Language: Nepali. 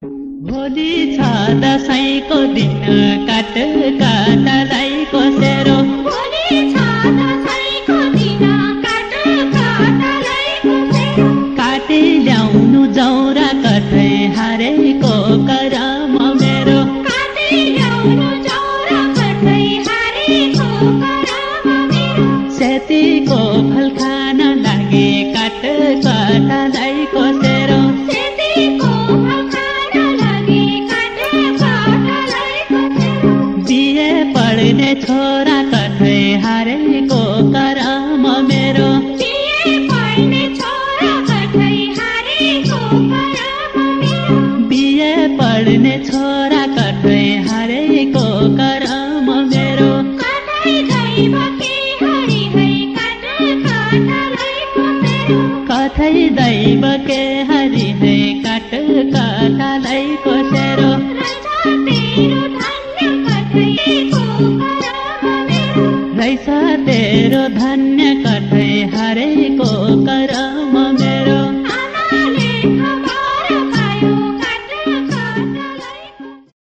भोलि छ दशैँको दिन काट काटलाई कोसेरो भोलि छ दशैँको दिन काट काटलाई कोसेरो काटी ल्याउनु जौरा कठै हारेको करम मेरो काटी ल्याउनु जौरा कठै हारेको करम मेरो सेतीको फल खान लागे काट काटलाई कोसेरो सेतीको फल खान लागे काट काटलाई कोसेरो बिहे पढ्ने छोरा कठै हारेको करम मेरो बिहे पढ्ने छोरा कठै हारेको करम मेरो बिहे पढ्ने छोरा कठै हारेको करम मेरो कतै दैव के हरि है काट काटलाई कोसेरो कथै दैव के हरि है काट काटलाई कोसेरो रहेछ तेरो धन्य